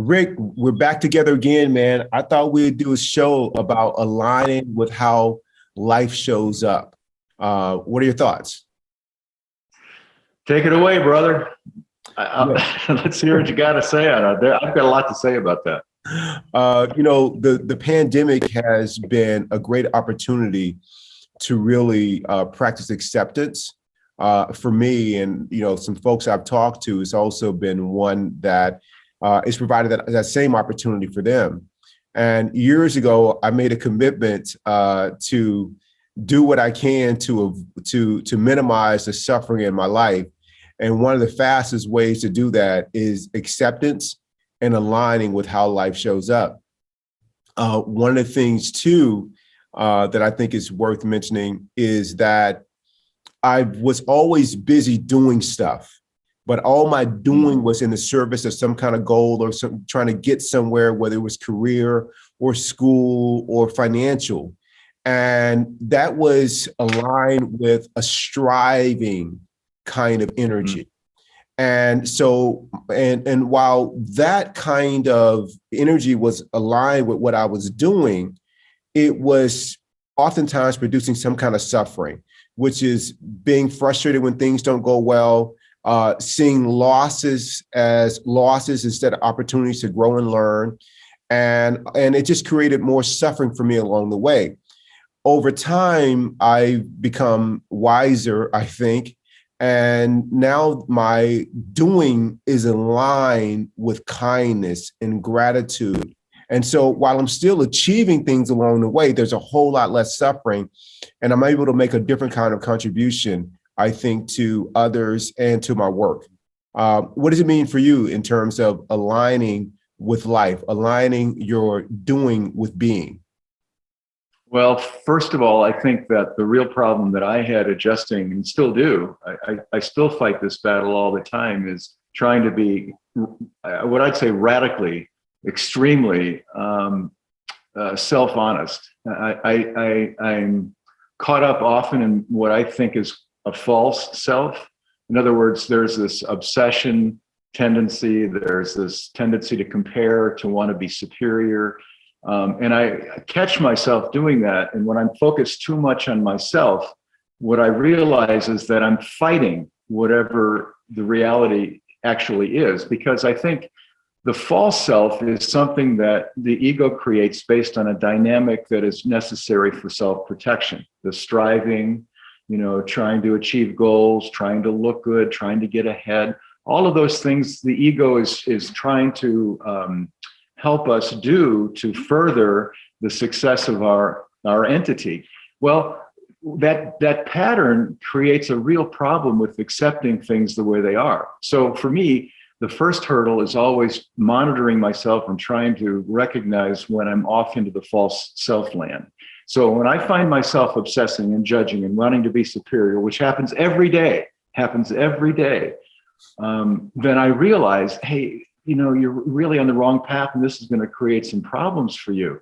Rick, we're back together again, man. I thought we'd do a show about aligning with how life shows up. What are your thoughts? Take it away, brother. Yeah. Let's hear what you got to say on it. I've got a lot to say about that. The pandemic has been a great opportunity to really practice acceptance for me, and some folks I've talked to. It's also been one that is provided that same opportunity for them. And years ago, I made a commitment to do what I can to minimize the suffering in my life. And one of the fastest ways to do that is acceptance and aligning with how life shows up. One of the things too that I think is worth mentioning is that I was always busy doing stuff, but all my doing was in the service of some kind of goal or trying to get somewhere, whether it was career or school or financial. And that was aligned with a striving kind of energy. And so, and while that kind of energy was aligned with what I was doing, it was oftentimes producing some kind of suffering, which is being frustrated when things don't go well, seeing losses as losses instead of opportunities to grow and learn. And it just created more suffering for me along the way. Over time, I've become wiser, I think. And now my doing is aligned with kindness and gratitude. And so while I'm still achieving things along the way, there's a whole lot less suffering. And I'm able to make a different kind of contribution, I think, to others and to my work. What does it mean for you in terms of aligning with life, aligning your doing with being? Well, first of all, I think that the real problem that I had adjusting and still do, I still fight this battle all the time, is trying to be what I'd say radically, extremely self-honest. I'm caught up often in what I think is a false self. In other words, there's this obsession tendency, there's this tendency to compare, to want to be superior. And I catch myself doing that. And when I'm focused too much on myself, what I realize is that I'm fighting whatever the reality actually is, because I think the false self is something that the ego creates based on a dynamic that is necessary for self-protection, the striving, trying to achieve goals, trying to look good, trying to get ahead. All of those things the ego is trying to help us do to further the success of our entity. Well, that pattern creates a real problem with accepting things the way they are. So for me, the first hurdle is always monitoring myself and trying to recognize when I'm off into the false self land. So when I find myself obsessing and judging and wanting to be superior, which happens every day, then I realize, hey, you're really on the wrong path, and this is going to create some problems for you.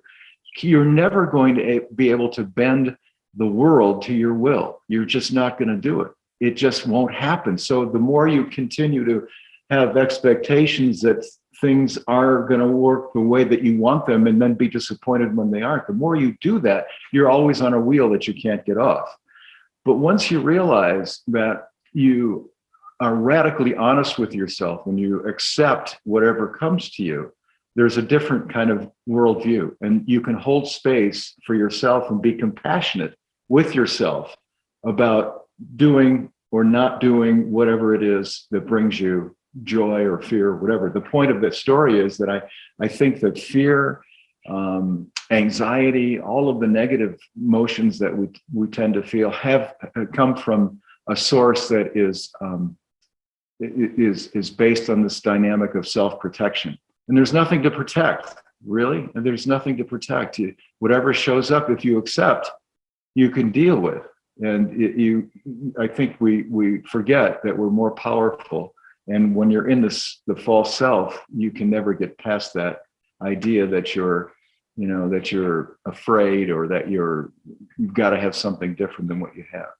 You're never going to be able to bend the world to your will. You're just not going to do it. It just won't happen. So the more you continue to have expectations that things are going to work the way that you want them and then be disappointed when they aren't, the more you do that, you're always on a wheel that you can't get off. But once you realize that you are radically honest with yourself, when you accept whatever comes to you, there's a different kind of worldview, and you can hold space for yourself and be compassionate with yourself about doing or not doing whatever it is that brings you joy or fear or whatever. The point of that story is that I think that fear, anxiety, all of the negative emotions that we tend to feel have come from a source that is based on this dynamic of self-protection. And there's nothing to protect, really. And there's nothing to protect. Whatever shows up, if you accept, you can deal with. And I think we forget that we're more powerful. And when you're in the false self, you can never get past that idea that you're afraid, or that you've got to have something different than what you have.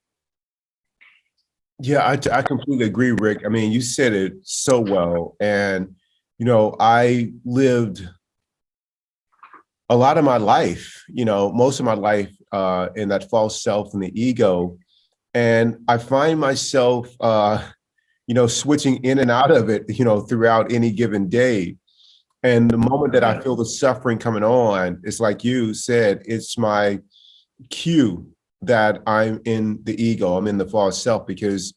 Yeah, I completely agree, Rick. I mean, you said it so well. And I lived a lot of my life, most of my life in that false self and the ego. And I find myself, switching in and out of it, throughout any given day. And the moment that I feel the suffering coming on, it's like you said, it's my cue that I'm in the ego, I'm in the false self, because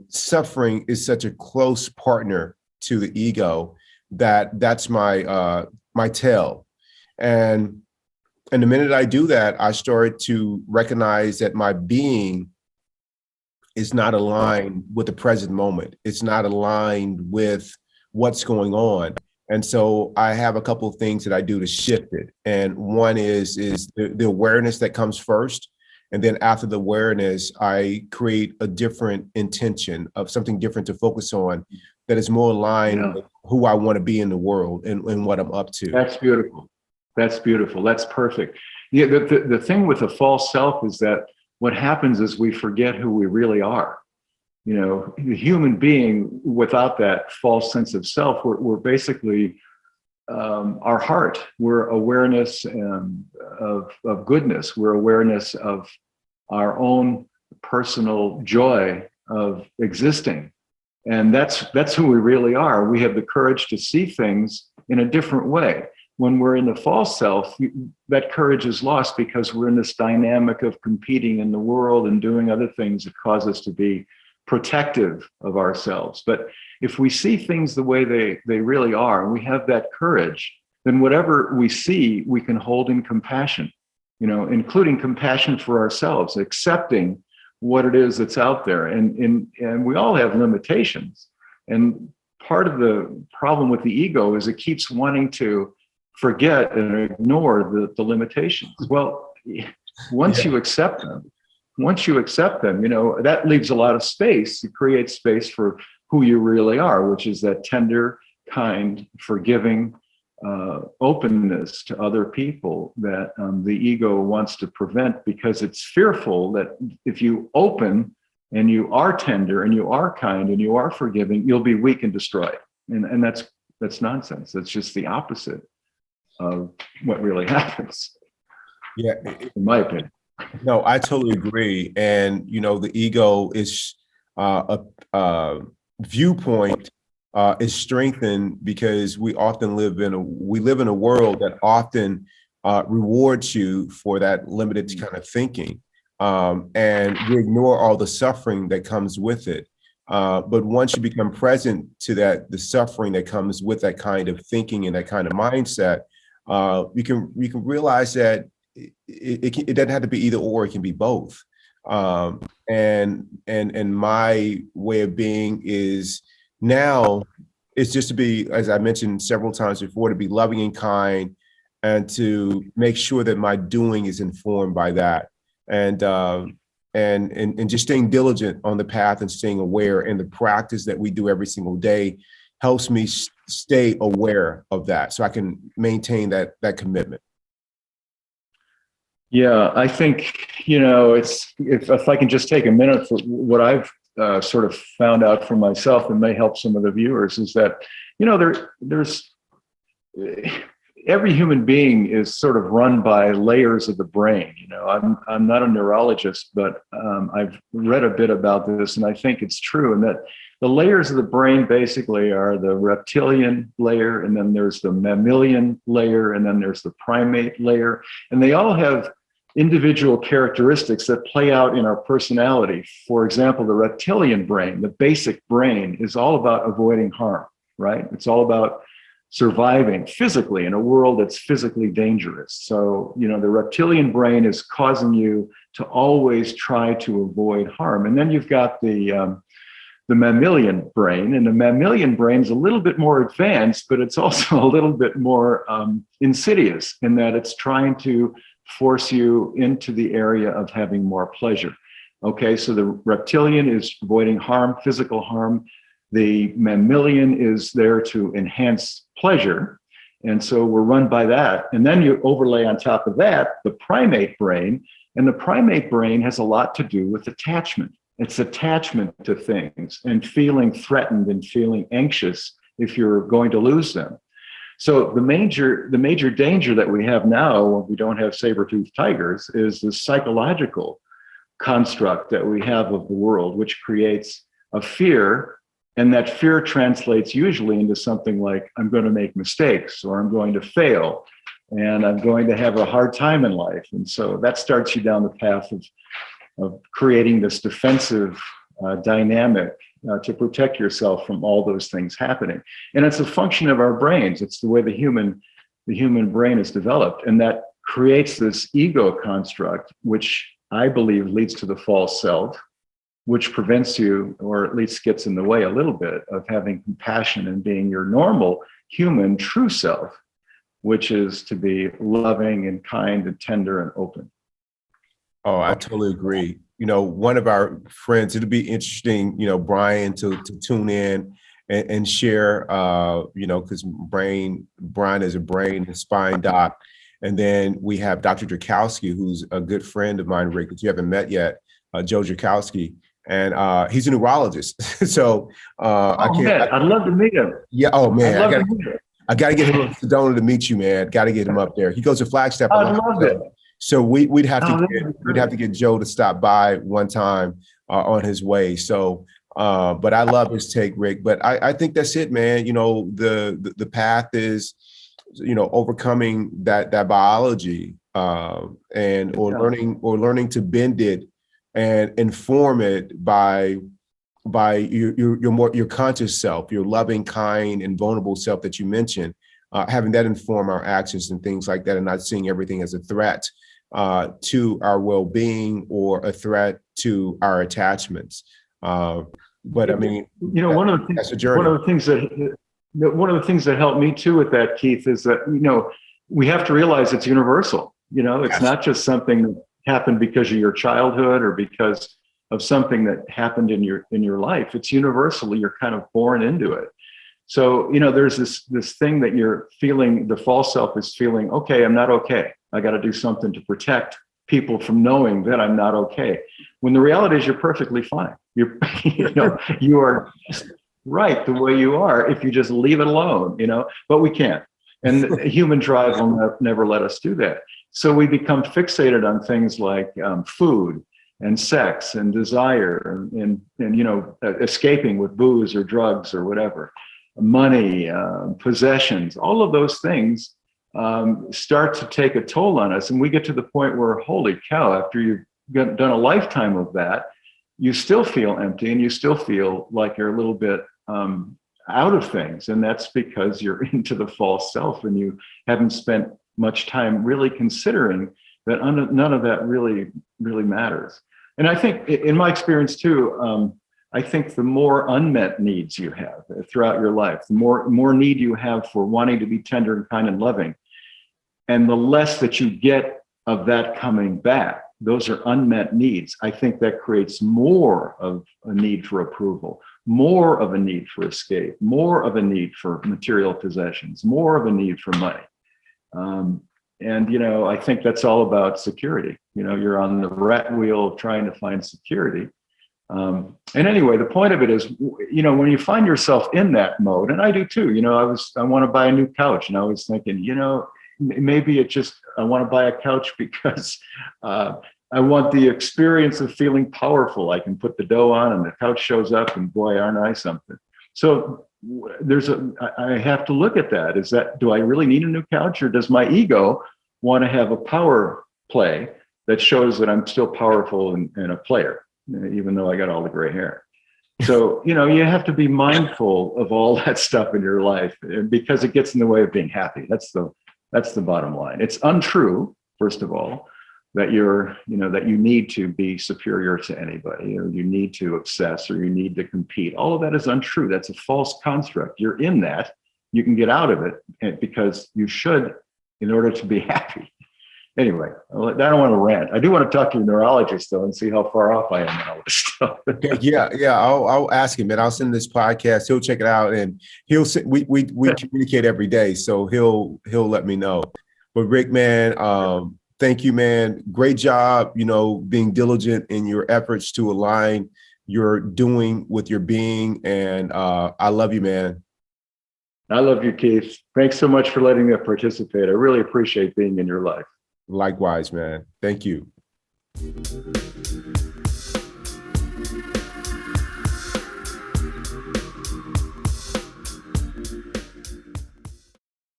suffering is such a close partner to the ego that's my tail. And the minute I do that, I start to recognize that my being is not aligned with the present moment. It's not aligned with what's going on. And so I have a couple of things that I do to shift it. And one is the awareness that comes first. And then after the awareness, I create a different intention of something different to focus on that is more aligned with who I want to be in the world and what I'm up to. That's beautiful. That's beautiful. That's perfect. Yeah, the thing with the false self is that what happens is we forget who we really are. The human being without that false sense of self, we're basically our heart. We're awareness of goodness. We're awareness of our own personal joy of existing. And that's who we really are. We have the courage to see things in a different way. When we're in the false self, that courage is lost because we're in this dynamic of competing in the world and doing other things that cause us to be protective of ourselves. But if we see things the way they really are, and we have that courage, then whatever we see, we can hold in compassion, including compassion for ourselves, accepting what it is that's out there. And we all have limitations. And part of the problem with the ego is it keeps wanting to forget and ignore the limitations. Well, once you accept them, that leaves a lot of space. It creates space for who you really are, which is that tender, kind, forgiving openness to other people that the ego wants to prevent, because it's fearful that if you open and you are tender and you are kind and you are forgiving, you'll be weak and destroyed. And that's nonsense. That's just the opposite of what really happens. Yeah, in my opinion. No, I totally agree. And the ego is a viewpoint is strengthened because we live in a world that often rewards you for that limited kind of thinking, and we ignore all the suffering that comes with it. But once you become present to the suffering that comes with that kind of thinking and that kind of mindset, you can realize that it doesn't have to be either or; it can be both. And my way of being is now it's just to be, as I mentioned several times before, to be loving and kind, and to make sure that my doing is informed by that, and just staying diligent on the path and staying aware. And the practice that we do every single day helps me stay aware of that, so I can maintain that commitment. Yeah, I think, it's if I can just take a minute for what I've sort of found out for myself and may help some of the viewers, is that, there's every human being is sort of run by layers of the brain. I'm not a neurologist, but I've read a bit about this, and I think it's true. And that the layers of the brain basically are the reptilian layer, and then there's the mammalian layer, and then there's the primate layer, and they all have individual characteristics that play out in our personality. For example, the reptilian brain, the basic brain, is all about avoiding harm, right? It's all about surviving physically in a world that's physically dangerous. So, the reptilian brain is causing you to always try to avoid harm. And then you've got the mammalian brain, and the mammalian brain is a little bit more advanced, but it's also a little bit more insidious in that it's trying to force you into the area of having more pleasure. Okay, so the reptilian is avoiding harm, physical harm. The mammalian is there to enhance pleasure. And so we're run by that. And then you overlay on top of that the primate brain. And the primate brain has a lot to do with attachment. It's attachment to things and feeling threatened and feeling anxious if you're going to lose them. So the major danger that we have now when we don't have saber-toothed tigers is the psychological construct that we have of the world, which creates a fear. And that fear translates usually into something like, I'm going to make mistakes, or I'm going to fail, and I'm going to have a hard time in life. And so that starts you down the path of creating this defensive dynamic to protect yourself from all those things happening. And it's a function of our brains. It's the way the human brain is developed. And that creates this ego construct, which I believe leads to the false self, which prevents you, or at least gets in the way a little bit, of having compassion and being your normal human true self, which is to be loving and kind and tender and open. Oh, I totally agree. One of our friends, it'll be interesting, Brian, to tune in and share, because Brian is a brain and spine doc. And then we have Dr. Drakowski, who's a good friend of mine, Rick, that you haven't met yet, Joe Drakowski. And he's a neurologist. So I'd love to meet him. Yeah. Oh, man. I got to get him up to Sedona to meet you, man. Got to get him up there. He goes to Flagstaff. I love it. So we'd have to get Joe to stop by one time on his way. So, but I love his take, Rick. But I think that's it, man. The path is, overcoming that biology learning to bend it and inform it by your conscious self, your loving, kind, and vulnerable self that you mentioned, having that inform our actions and things like that, and not seeing everything as a threat to our well-being or a threat to our attachments. But I mean, one of the things that helped me too with that, Keith, is that we have to realize it's universal. It's not just something that happened because of your childhood or because of something that happened in your life. It's universal. You're kind of born into it. So, there's this thing that you're feeling, the false self is feeling, okay, I'm not okay. I got to do something to protect people from knowing that I'm not okay. When the reality is you're perfectly fine. You are right the way you are if you just leave it alone, but we can't. And the human drive will never let us do that. So we become fixated on things like food and sex and desire and escaping with booze or drugs or whatever, money, possessions, all of those things start to take a toll on us. And we get to the point where, holy cow, after you've done a lifetime of that, you still feel empty and you still feel like you're a little bit out of things. And that's because you're into the false self and you haven't spent much time really considering that none of that really matters. And I think in my experience too, I think the more unmet needs you have throughout your life, the more need you have for wanting to be tender and kind and loving, and the less that you get of that coming back, those are unmet needs. I think that creates more of a need for approval, more of a need for escape, more of a need for material possessions, more of a need for money. And I think that's all about security. You're on the rat wheel of trying to find security. And anyway, the point of it is, when you find yourself in that mode, and I do too, I want to buy a new couch, and I was thinking, maybe I want to buy a couch because I want the experience of feeling powerful. I can put the dough on and the couch shows up, and boy, aren't I something. So I have to look at that. Do I really need a new couch, or does my ego want to have a power play that shows that I'm still powerful and a player, even though I got all the gray hair? So, you have to be mindful of all that stuff in your life because it gets in the way of being happy. That's the bottom line. It's untrue, first of all, that that you need to be superior to anybody, or you need to obsess, or you need to compete. All of that is untrue. That's a false construct. You're in that. You can get out of it because you should in order to be happy. Anyway, I don't want to rant. I do want to talk to your neurologist though and see how far off I am in all this stuff. Yeah. I'll ask him, and I'll send this podcast. He'll check it out, and we communicate every day, so he'll let me know. But Rick, man, thank you, man. Great job, being diligent in your efforts to align your doing with your being, and I love you, man. I love you, Keith. Thanks so much for letting me participate. I really appreciate being in your life. Likewise, man. Thank you.